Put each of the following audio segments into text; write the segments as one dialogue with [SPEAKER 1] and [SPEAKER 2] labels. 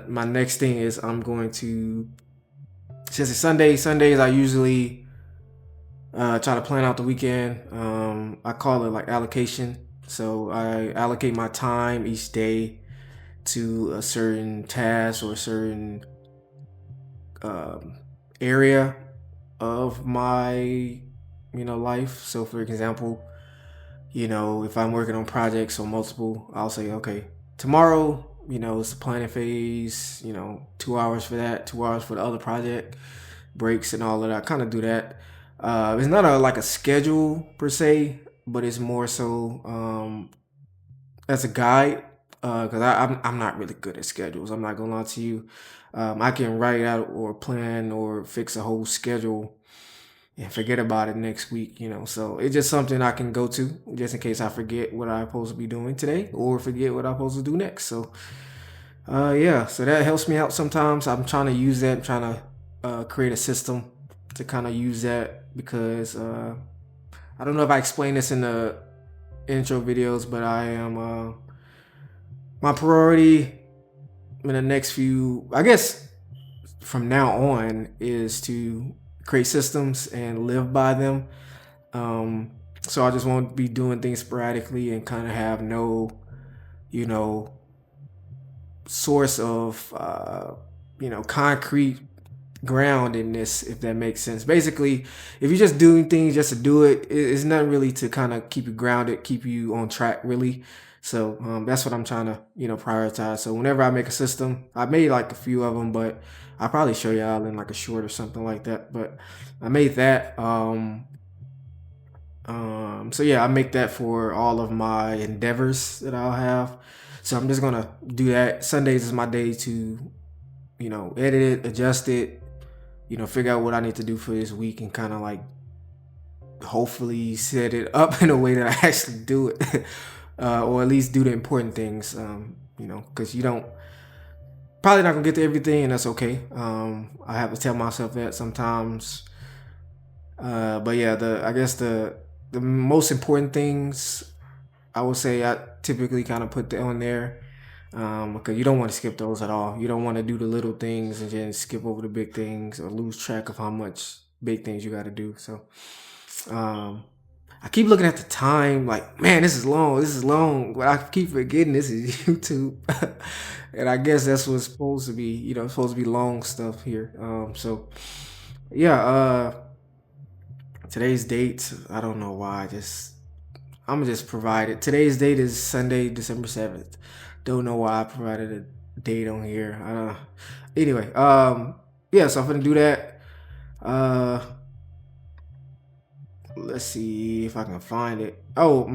[SPEAKER 1] My next thing is I'm going to, since it's Sundays I usually try to plan out the weekend. I call it like allocation. So I allocate my time each day to a certain task or a certain um, area of my life. So for example, if I'm working on projects or multiple, I'll say, okay, tomorrow, it's the planning phase, 2 hours for that, 2 hours for the other project, breaks and all of that. I kind of do that. It's not like a schedule per se, but it's more so as a guide. Because I'm not really good at schedules. I'm not gonna lie to you. I can write out or plan or fix a whole schedule and forget about it next week. So it's just something I can go to just in case I forget what I'm supposed to be doing today or forget what I'm supposed to do next. So yeah, so that helps me out sometimes. I'm trying to use that, I'm trying to create a system to kind of use that because I don't know if I explained this in the intro videos, but I am my priority in the next few, I guess from now on, is to create systems and live by them. So I just won't be doing things sporadically and kind of have no, you know, source of, concrete ground in this, if that makes sense. Basically, if you're just doing things just to do it, it's not really to kind of keep you grounded, keep you on track, really. So that's what I'm trying to, prioritize. So whenever I make a system, I made like a few of them, but I'll probably show y'all in like a short or something like that. But I made that. So yeah, I make that for all of my endeavors that I'll have. So I'm just gonna do that. Sundays is my day to, edit it, adjust it, figure out what I need to do for this week and kind of like hopefully set it up in a way that I actually do it, or at least do the important things. Because you don't probably not gonna get to everything, and that's okay. I have to tell myself that sometimes. But yeah, I guess the most important things I would say I typically kind of put on there, because you don't want to skip those at all. You don't want to do the little things and then skip over the big things or lose track of how much big things you got to do. So um, I keep looking at the time like, man, this is long, but I keep forgetting this is YouTube. And I guess that's what's supposed to be, supposed to be long stuff here. So yeah, today's date, I don't know why, I'm gonna just provide it. Today's date is Sunday, December 7th. Don't know why I provided a date on here. I don't know. Anyway, yeah, so I'm gonna do that. Uh, let's see if I can find it. Oh,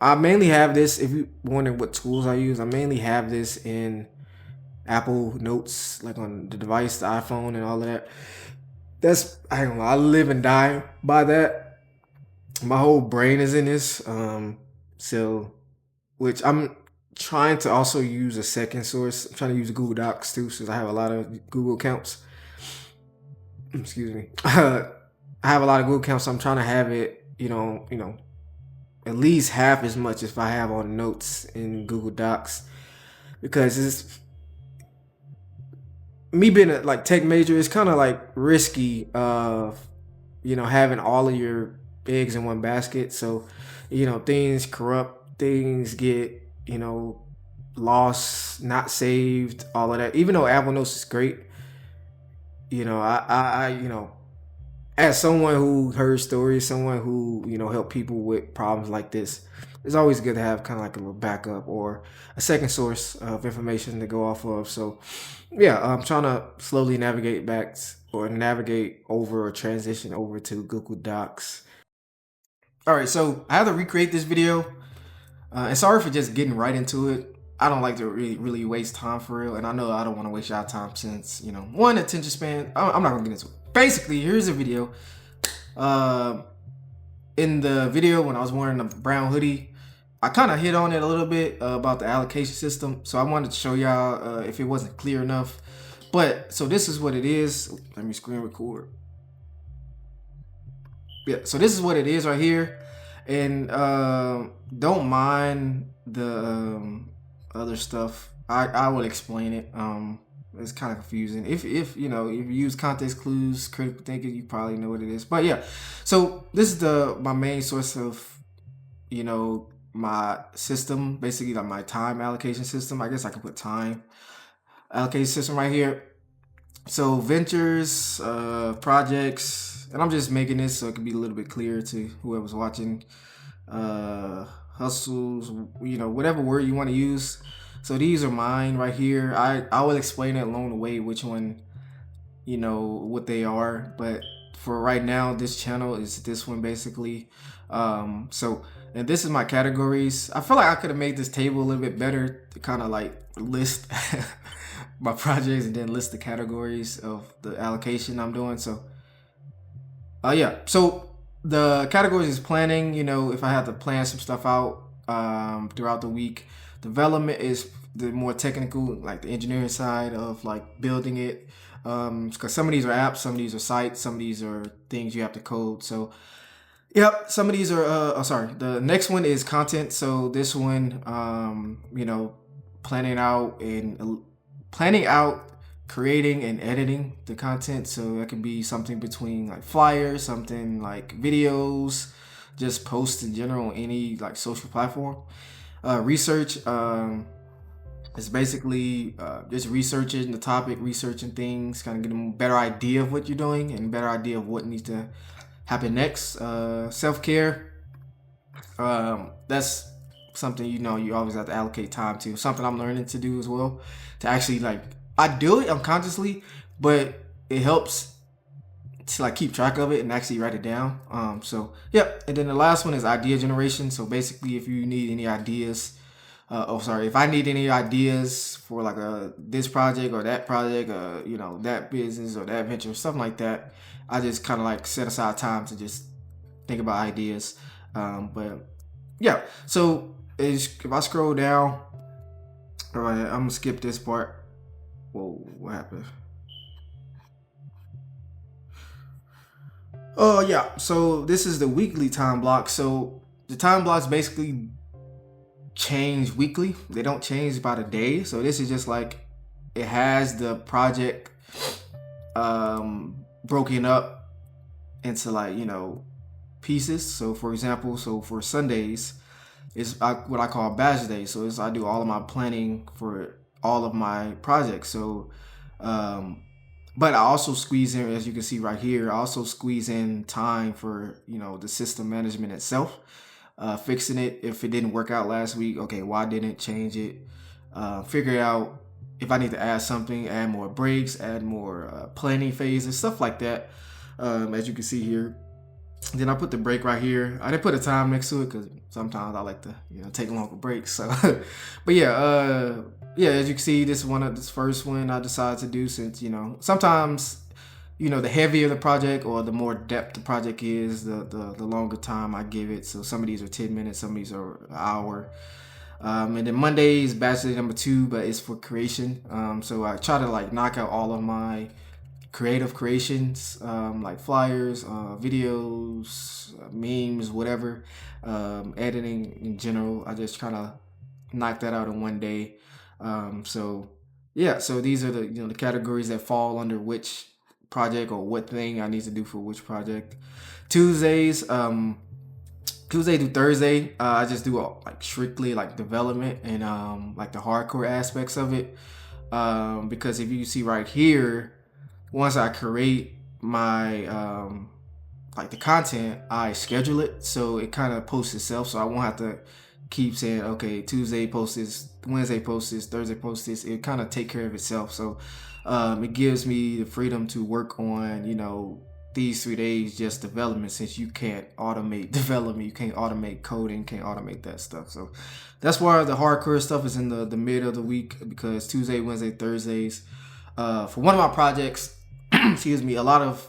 [SPEAKER 1] I mainly have this. If you wondering what tools I use, I mainly have this in Apple Notes, like on the device, the iPhone, and all of that. I don't know. I live and die by that. My whole brain is in this. So which I'm trying to also use a second source. I'm trying to use Google Docs too, since I have a lot of Google accounts. Excuse me. I have a lot of Google accounts, so I'm trying to have it, at least half as much as I have on notes in Google Docs, because it's me being a like tech major. It's kind of like risky of having all of your eggs in one basket. So things corrupt, things get lost, not saved, all of that. Even though Apple Notes is great, I as someone who heard stories, someone who helped people with problems like this, it's always good to have kind of like a little backup or a second source of information to go off of. So yeah, I'm trying to slowly navigate back or navigate over or transition over to Google Docs. All right, so I have to recreate this video. And sorry for just getting right into it. I don't like to really waste time for real, and I know I don't want to waste y'all time since one, attention span. I'm not gonna get into it. Basically, here's a video. In the video when I was wearing a brown hoodie, I kind of hit on it a little bit about the allocation system. So I wanted to show y'all if it wasn't clear enough. But so this is what it is. Let me screen record. Yeah, so this is what it is right here. And don't mind the other stuff I will explain it. It's kind of confusing. If you know, if you use context clues, critical thinking, you probably know what it is. But yeah, so this is the my main source of, you know, my system, basically like my time allocation system. I guess I can put time allocation system right here. So ventures, projects, and I'm just making this so it can be a little bit clearer to whoever's watching. Uh, hustles, you know, whatever word you want to use. So these are mine right here. I will explain it along the way which one, you know, what they are. But for right now, this channel is this one basically. So and this is my categories. I feel like I could have made this table a little bit better to kind of like list my projects and then list the categories of the allocation I'm doing. So yeah. So the categories is planning. You know, if I have to plan some stuff out throughout the week. Development is the more technical, like the engineering side of like building it. Because some of these are apps, some of these are sites, some of these are things you have to code. So yep, some of these are. Oh, sorry. The next one is content. So this one, you know, planning out and planning out, creating and editing the content. So it could be something between like flyers, something like videos, just posts in general on any like social platform. Research is basically just researching the topic, researching things, kind of getting a better idea of what you're doing and better idea of what needs to happen next. Self-care, that's something, you know, you always have to allocate time to. Something I'm learning to do as well, to actually like, I do it unconsciously, but it helps to like keep track of it and actually write it down. So yeah, and then the last one is idea generation. So basically, if you need any ideas, if I need any ideas for like this project or that project, you know, that business or that venture, something like that, I just kind of like set aside time to just think about ideas. But yeah, so if I scroll down, all right, I'm gonna skip this part. Whoa, what happened? Oh yeah, so this is the weekly time block. So the time blocks basically change weekly. They don't change by the day. So this is just like it has the project broken up into like, you know, pieces. So for example, so for Sundays, it's what I call batch days. So I do all of my planning for all of my projects. So um, but I also squeeze in, as you can see right here, I also squeeze in time for, you know, the system management itself, fixing it if it didn't work out last week. Okay, why didn't it change it? Figure out if I need to add something, add more breaks, add more planning phases, stuff like that. As you can see here. Then I put the break right here. I didn't put a time next to it because sometimes I like to, you know, take longer breaks. So, but yeah, as you can see, this first one I decided to do, since, you know, sometimes, you know, the heavier the project or the more depth the project is, the longer time I give it. So some of these are 10 minutes, some of these are an hour. And then Monday is batch day number 2, but it's for creation. So I try to like knock out all of my creative creations, like flyers, videos, memes, whatever, editing in general. I just try to knock that out in one day. So yeah, so these are the, you know, the categories that fall under which project or what thing I need to do for which project. Tuesdays, Tuesday through Thursday, I just do like strictly like development and like the hardcore aspects of it. Because if you see right here, once I create my like the content, I schedule it so it kind of posts itself. So I won't have to keep saying, okay, Tuesday post this, Wednesday post this, Thursday post this. It kind of take care of itself. So it gives me the freedom to work on, you know, these 3 days just development, since you can't automate development, you can't automate coding, can't automate that stuff. So that's why the hardcore stuff is in the mid of the week, because Tuesday, Wednesday, Thursdays, for one of my projects, excuse me, a lot of,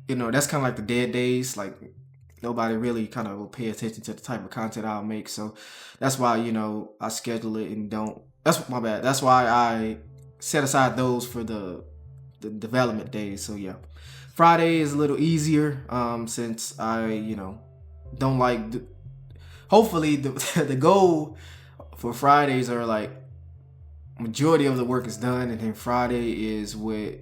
[SPEAKER 1] you know, that's kind of like the dead days. Like nobody really kind of will pay attention to the type of content I'll make. So that's why, you know, I schedule it and don't. That's my bad. That's why I set aside those for the development days. So yeah, Friday is a little easier, since I, you know, don't like. Hopefully the the goal for Fridays are like majority of the work is done, and then Friday is with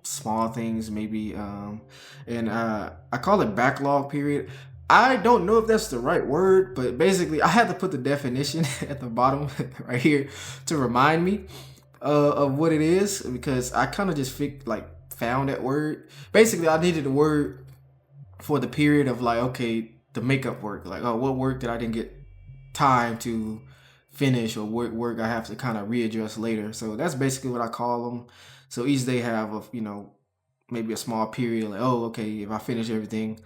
[SPEAKER 1] small things maybe, and I call it backlog period. I don't know if that's the right word, but basically I had to put the definition at the bottom right here to remind me of what it is, because I kind of just found that word. Basically, I needed a word for the period of like, okay, the makeup work, like, oh, what work that I didn't get time to finish, or work I have to kind of readjust later. So that's basically what I call them. So each day have a maybe a small period, like, oh, okay, if I finish everything,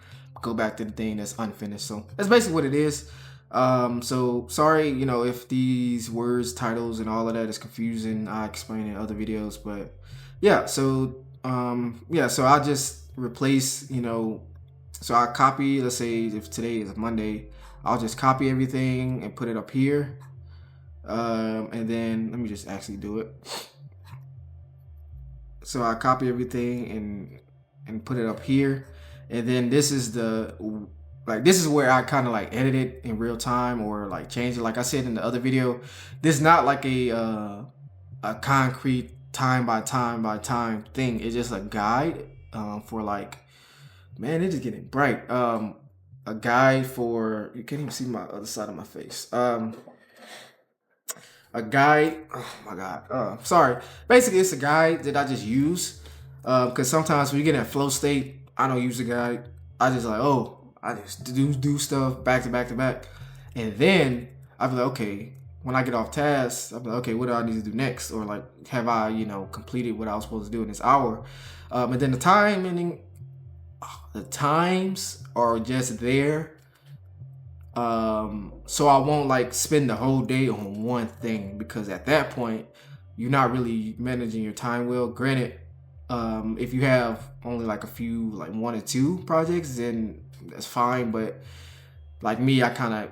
[SPEAKER 1] go back to the thing that's unfinished. So that's basically what it is. So sorry, if these words, titles, and all of that is confusing. I explain in other videos, but yeah. So so I just replace, so I copy. Let's say if today is Monday, I'll just copy everything and put it up here. And then let me just actually do it. So I copy everything and put it up here, and then this is this is where I kind of like edit it in real time, or like change it. Like I said in the other video, this is not like a concrete time by time thing. It's just a guide for like, man, it is getting bright. A guide for, you can't even see my other side of my face. A guide, oh my god, sorry. Basically, it's a guide that I just use, because sometimes when you get in a flow state, I don't use a guide. I just like, oh, I just do stuff back to back to back, and then I be like, okay, when I get off task, I'm like, okay, what do I need to do next, or like, have I completed what I was supposed to do in this hour? And then the times are just there, so I won't like spend the whole day on one thing, because at that point you're not really managing your time well. Granted, if you have only like a few, like 1 or 2 projects, then that's fine. But like me, I kind of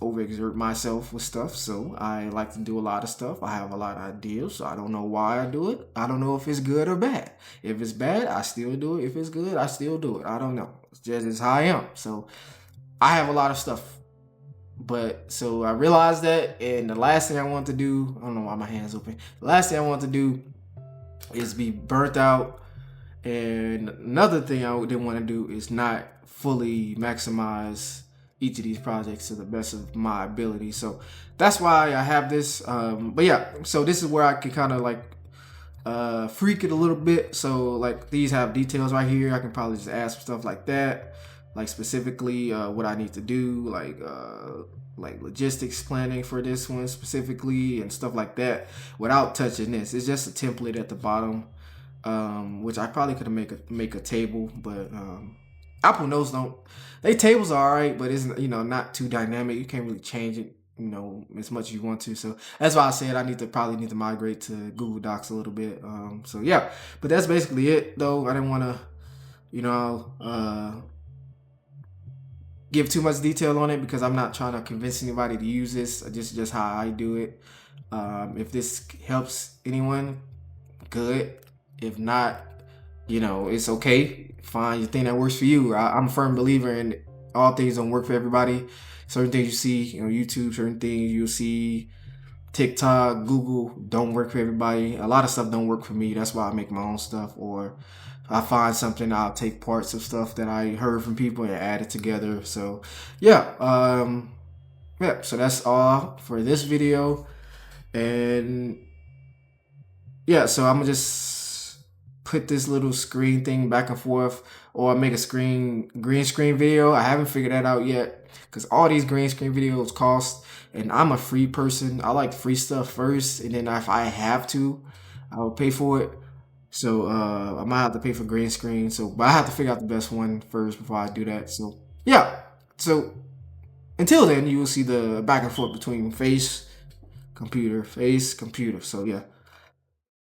[SPEAKER 1] overexert myself with stuff, so I like to do a lot of stuff. I have a lot of ideas, so I don't know why I do it. I don't know if it's good or bad. If it's bad, I still do it. If it's good, I still do it. I don't know. It's just how I am. So I have a lot of stuff. But so I realized that, and the last thing I want to do, I don't know why my hand's open. The last thing I want to do is be burnt out. And another thing I didn't want to do is not fully maximize each of these projects to the best of my ability. So that's why I have this. But yeah, so this is where I can kind of like freak it a little bit. So like these have details right here. I can probably just add some stuff like that, like specifically what I need to do, like logistics planning for this one specifically, and stuff like that, without touching this. It's just a template at the bottom, which I probably could make a table, but Apple Notes don't. They tables are alright, but it's not too dynamic. You can't really change it as much as you want to. So that's why I said I probably need to migrate to Google Docs a little bit. So yeah, but that's basically it though. I didn't want to give too much detail on it, because I'm not trying to convince anybody to use this. Just how I do it. If this helps anyone, good. If not, it's okay. Find your thing that works for you. I'm a firm believer in all things don't work for everybody. Certain things you see YouTube, certain things you'll see TikTok, Google, don't work for everybody. A lot of stuff don't work for me. That's why I make my own stuff. Or I find something, I'll take parts of stuff that I heard from people and add it together. So yeah, so that's all for this video. And yeah, so I'm gonna just put this little screen thing back and forth, or make a green screen video. I haven't figured that out yet, because all these green screen videos cost, and I'm a free person. I like free stuff first, and then if I have to, I will pay for it. So I might have to pay for green screen. But I have to figure out the best one first before I do that. So yeah. So until then, you will see the back and forth between face, computer, face, computer. So yeah.